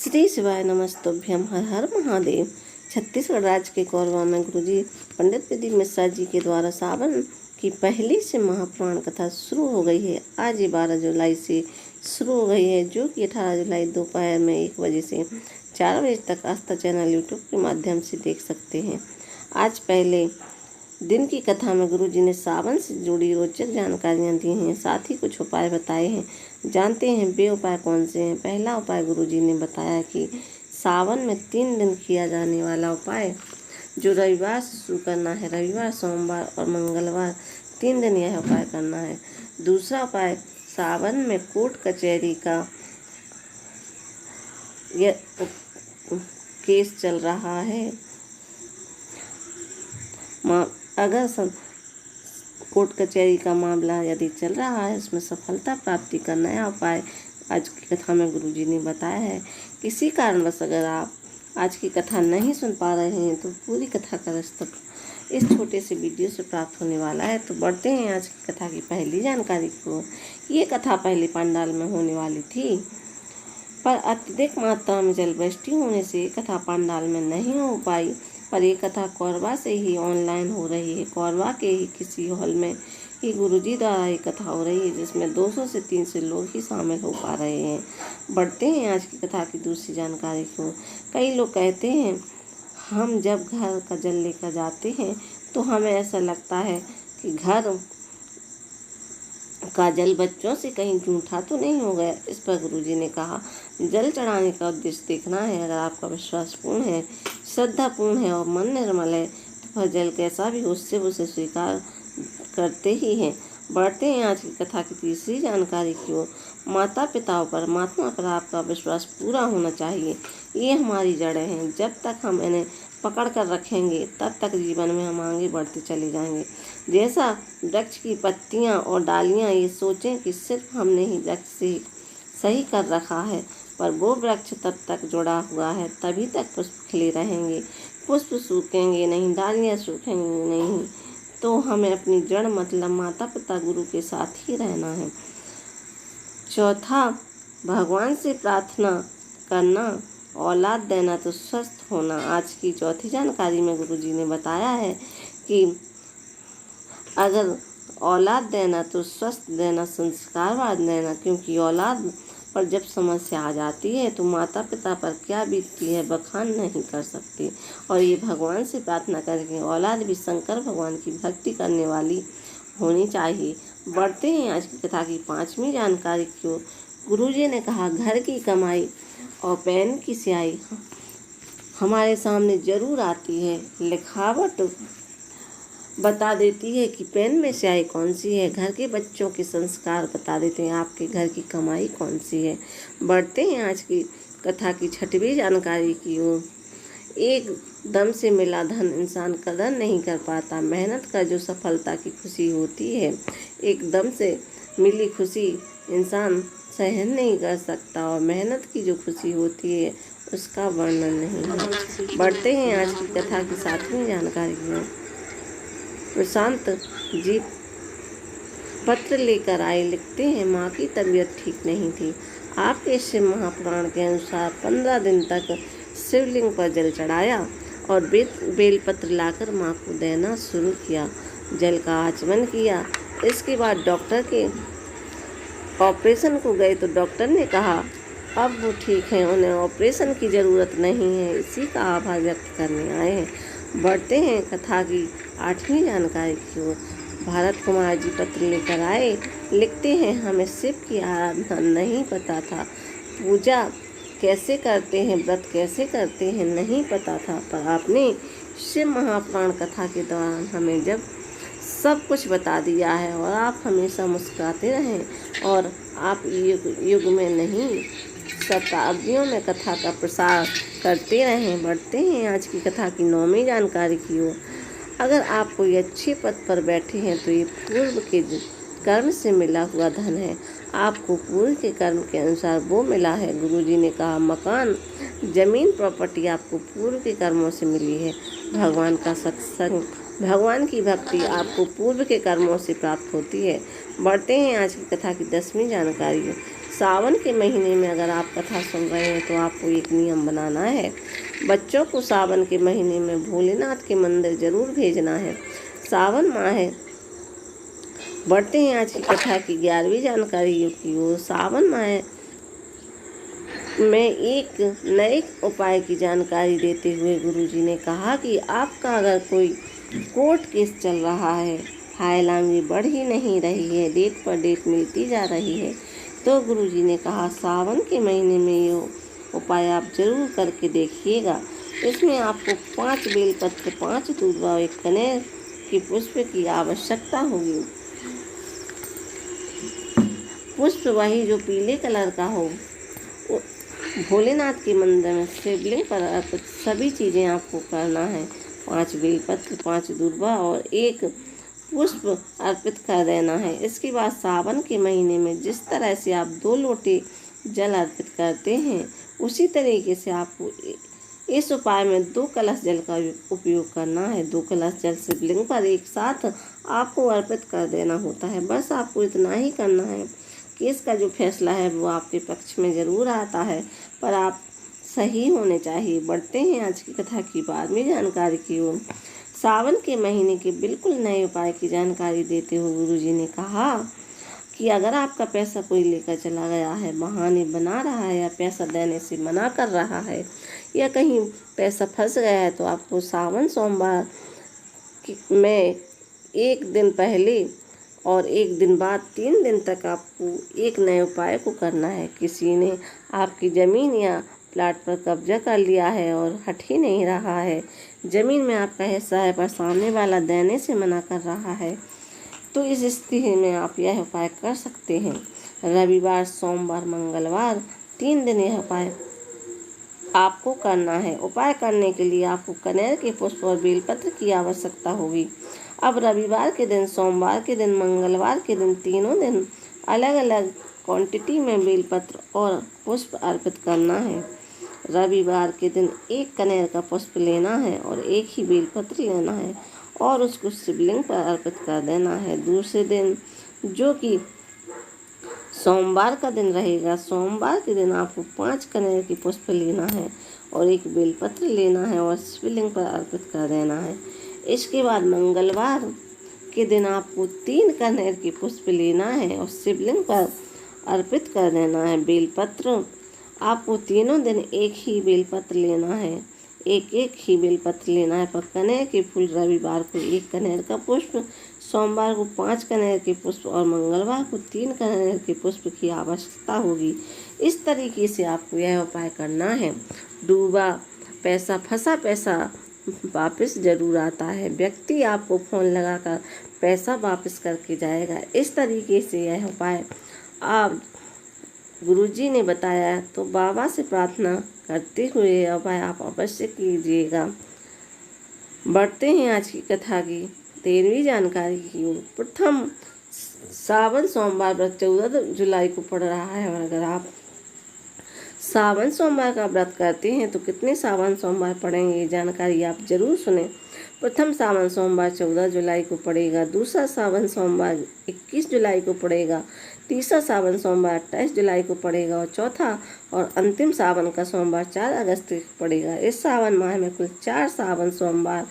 श्री शिवाय नमस्तुभ्यम। हर हर महादेव। छत्तीसगढ़ राज्य के कोरबा में गुरुजी पंडित विधि मिश्रा जी के द्वारा सावन की पहली से महापुराण कथा शुरू हो गई है। आज ये 12 जुलाई से शुरू हो गई है, जो कि 18 जुलाई दोपहर में 1 बजे से 4 बजे तक आस्था चैनल यूट्यूब के माध्यम से देख सकते हैं। आज पहले दिन की कथा में गुरुजी ने सावन से जुड़ी रोचक जानकारियां दी हैं, साथ ही कुछ उपाय बताए हैं। जानते हैं वे उपाय कौन से हैं। पहला उपाय गुरुजी ने बताया कि सावन में 3 दिन किया जाने वाला उपाय जो रविवार से शुरू करना है। रविवार, सोमवार और मंगलवार 3 दिन यह उपाय करना है। दूसरा उपाय, सावन में कोर्ट कचहरी का यह केस चल रहा है, अगर कोर्ट कचहरी का मामला यदि चल रहा है, इसमें सफलता प्राप्ति का नया उपाय आज की कथा में गुरुजी ने बताया है। किसी कारणवश अगर आप आज की कथा नहीं सुन पा रहे हैं तो पूरी कथा का रास्ता इस छोटे से वीडियो से प्राप्त होने वाला है। तो बढ़ते हैं आज की कथा की पहली जानकारी को। ये कथा पहले पंडाल में होने वाली थी, पर अत्यधिक मात्रा में जलवृष्टि होने से कथा पंडाल में नहीं हो पाई, पर ये कथा कोरबा से ही ऑनलाइन हो रही है। कोरबा के ही किसी हॉल में ही गुरुजी द्वारा ये कथा हो रही है, जिसमें 200 से 300 लोग ही शामिल हो पा रहे हैं। बढ़ते हैं आज की कथा की दूसरी जानकारी को। कई लोग कहते हैं हम जब घर का जल लेकर जाते हैं तो हमें ऐसा लगता है कि घर का जल बच्चों से कहीं जूठा तो नहीं हो गया। इस पर गुरुजी ने कहा, जल चढ़ाने का उद्देश्य देखना है। अगर आपका विश्वास पूर्ण है, श्रद्धापूर्ण है और मन निर्मल है तो वह जल कैसा भी उससे उसे स्वीकार करते ही हैं। बढ़ते हैं आज की कथा की तीसरी जानकारी की ओर। माता पिताओं परमात्मा पर आपका विश्वास पूरा होना चाहिए। ये हमारी जड़ें हैं। जब तक हम इन्हें पकड़ कर रखेंगे तब तक जीवन में हम आगे बढ़ते चले जाएंगे। जैसा वृक्ष की पत्तियां और डालियां ये सोचें कि सिर्फ हमने ही वृक्ष से सही कर रखा है, पर वो वृक्ष तब तक जुड़ा हुआ है, तभी तक पुष्प खिले रहेंगे। पुष्प सूखेंगे नहीं, डालियां सूखेंगी नहीं, तो हमें अपनी जड़ मतलब माता पिता गुरु के साथ ही रहना है। चौथा, भगवान से प्रार्थना करना, औलाद देना तो स्वस्थ होना। आज की चौथी जानकारी में गुरुजी ने बताया है कि अगर औलाद देना तो स्वस्थ देना, संस्कारवाद देना, क्योंकि औलाद पर जब समस्या आ जाती है तो माता पिता पर क्या बीतती है बखान नहीं कर सकती। और ये भगवान से प्रार्थना करके औलाद भी शंकर भगवान की भक्ति करने वाली होनी चाहिए। बढ़ते हैं आज की कथा की 5वीं जानकारी की ओर। गुरुजी ने कहा, घर की कमाई और पेन की स्याही हमारे सामने जरूर आती है। लिखावट बता देती है कि पेन में स्याही कौन सी है। घर के बच्चों के संस्कार बता देते हैं आपके घर की कमाई कौन सी है। बढ़ते हैं आज की कथा की 6वीं जानकारी की ओर। एक दम से मिला धन इंसान कदर नहीं कर पाता। मेहनत का जो सफलता की खुशी होती है, एकदम से मिली खुशी इंसान सहन नहीं कर सकता, और मेहनत की जो खुशी होती है उसका वर्णन नहीं है। बढ़ते हैं आज की कथा की 7वीं जानकारी की ओर। प्रशांत जी पत्र लेकर आए, लिखते हैं माँ की तबीयत ठीक नहीं थी। आपके शिव महापुराण के अनुसार 15 दिन तक शिवलिंग पर जल चढ़ाया और बेलपत्र लाकर माँ को देना शुरू किया। जल का आचमन किया। इसके बाद डॉक्टर के ऑपरेशन को गए तो डॉक्टर ने कहा अब वो ठीक हैं, उन्हें ऑपरेशन की ज़रूरत नहीं है। इसी का आभार व्यक्त करने आए हैं। बढ़ते हैं कथा की 8वीं जानकारी की ओर। भारत कुमार जी पत्र लेकर आए, लिखते हैं हमें शिव की आराधना नहीं पता था, पूजा कैसे करते हैं, व्रत कैसे करते हैं नहीं पता था, पर आपने शिव महापुराण कथा के दौरान हमें जब सब कुछ बता दिया है, और आप हमेशा मुस्कुराते रहें और आप युग में नहीं शताब्दियों में कथा का प्रसार करते रहें। बढ़ते हैं आज की कथा की 9वीं जानकारी की ओर। अगर आप कोई अच्छे पद पर बैठे हैं तो ये पूर्व के कर्म से मिला हुआ धन है। आपको पूर्व के कर्म के अनुसार वो मिला है। गुरुजी ने कहा, मकान, जमीन, प्रॉपर्टी आपको पूर्व के कर्मों से मिली है। भगवान का सत्संग, भगवान की भक्ति आपको पूर्व के कर्मों से प्राप्त होती है। बढ़ते हैं आज की कथा की 10वीं जानकारी। सावन के महीने में अगर आप कथा सुन रहे हैं तो आपको एक नियम बनाना है। बच्चों को सावन के महीने में भोलेनाथ के मंदिर जरूर भेजना है। सावन माह है। बढ़ते हैं आज की कथा की 11वीं जानकारी की ओर। सावन माह में एक नए उपाय की जानकारी देते हुए गुरुजी ने कहा कि आपका अगर कोई कोर्ट केस चल रहा है, फाइल आगे बढ़ ही नहीं रही है, डेट पर डेट मिलती जा रही है, तो गुरुजी ने कहा सावन के महीने में ये उपाय आप जरूर करके देखिएगा। इसमें आपको 5 बेलपत्र, 5 दूर्वा और 1 कनेर की पुष्प की आवश्यकता होगी। पुष्प वही जो पीले कलर का हो। भोलेनाथ के मंदिर में शिवलिंग पर अर्पित सभी चीज़ें आपको करना है। 5 बेलपत्र, 5 दूर्वा और 1 पुष्प अर्पित कर देना है। इसके बाद सावन के महीने में जिस तरह से आप 2 लोटे जल अर्पित करते हैं, उसी तरीके से आपको इस उपाय में 2 कलश जल का उपयोग करना है। 2 कलश जल शिवलिंग पर एक साथ आपको अर्पित कर देना होता है। बस आपको इतना ही करना है। केस का जो फैसला है वो आपके पक्ष में ज़रूर आता है, पर आप सही होने चाहिए। बढ़ते हैं आज की कथा की 12वीं जानकारी की ओर। सावन के महीने के बिल्कुल नए उपाय की जानकारी देते हुए गुरुजी ने कहा कि अगर आपका पैसा कोई लेकर चला गया है, बहाने बना रहा है या पैसा देने से मना कर रहा है या कहीं पैसा फंस गया है, तो आपको सावन सोमवार में 1 दिन पहले और 1 दिन बाद 3 दिन तक आपको एक नए उपाय को करना है। किसी ने आपकी ज़मीन या प्लाट पर कब्जा कर लिया है और हट ही नहीं रहा है, ज़मीन में आपका हिस्सा है पर सामने वाला देने से मना कर रहा है, तो इस स्थिति में आप यह उपाय कर सकते हैं। रविवार, सोमवार, मंगलवार 3 दिन यह उपाय आपको करना है। उपाय करने के लिए आपको कनेर के पुष्प और बेलपत्र की आवश्यकता होगी। अब रविवार के दिन, सोमवार के दिन, मंगलवार के दिन, तीनों दिन अलग अलग क्वांटिटी में बेलपत्र और पुष्प अर्पित करना है। रविवार के दिन 1 कनेर का पुष्प लेना है और 1 ही बेलपत्र लेना है और उसको शिवलिंग पर अर्पित कर देना है। दूसरे दिन जो कि सोमवार का दिन रहेगा, सोमवार के दिन आपको 5 कनेर की पुष्प लेना है और 1 बेलपत्र लेना है और शिवलिंग पर अर्पित कर देना है। इसके बाद मंगलवार के दिन आपको 3 कनेर की पुष्प लेना है और शिवलिंग पर अर्पित कर देना है। बेलपत्र आपको तीनों दिन 1 ही बेलपत्र लेना है, एक ही बेलपत्र लेना है। पर कनेर के फूल रविवार को 1 कनेर का पुष्प, सोमवार को 5 कनेर के पुष्प और मंगलवार को 3 कनेर के पुष्प की आवश्यकता होगी। इस तरीके से आपको यह उपाय करना है। डूबा पैसा, फंसा पैसा वापस जरूर आता है। व्यक्ति आपको फ़ोन लगाकर पैसा वापस करके जाएगा। इस तरीके से यह उपाय आप गुरुजी ने बताया, तो बाबा से प्रार्थना करते हुए यह उपाय आप अवश्य कीजिएगा। बढ़ते हैं आज की कथा की 13वीं जानकारी की ओर। प्रथम सावन सोमवार व्रत 14 जुलाई को पड़ रहा है और अगर आप सावन सोमवार का व्रत करते हैं तो कितने सावन सोमवार पड़ेंगे, ये जानकारी आप जरूर सुने। प्रथम सावन सोमवार 14 जुलाई को पड़ेगा, दूसरा सावन सोमवार 21 जुलाई को पड़ेगा, तीसरा सावन सोमवार 28 जुलाई को पड़ेगा और चौथा और अंतिम सावन का सोमवार 4 अगस्त को पड़ेगा। इस सावन माह में कुल 4 सावन सोमवार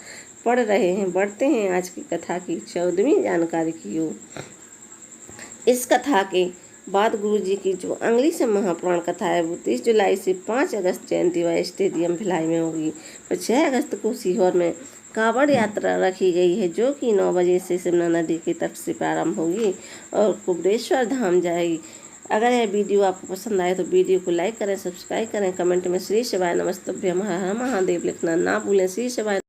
पड़ रहे हैं। बढ़ते हैं आज की कथा की 14वीं जानकारी की ओर। इस कथा के बाद गुरुजी की जो अगली से महापुराण कथा है वो 30 जुलाई से 5 अगस्त जयंती स्टेडियम भिलाई में होगी। और 6 अगस्त को सीहोर में कांवड़ यात्रा रखी गई है, जो कि 9 बजे से सिमना नदी के तट से प्रारंभ होगी और कुबरेश्वर धाम जाएगी। अगर यह वीडियो आपको पसंद आए तो वीडियो को लाइक करें, सब्सक्राइब करें, कमेंट में श्री शिवाय नमस्तुभ्यम हर हर महादेव लिखना ना भूलें। श्री शिवाय।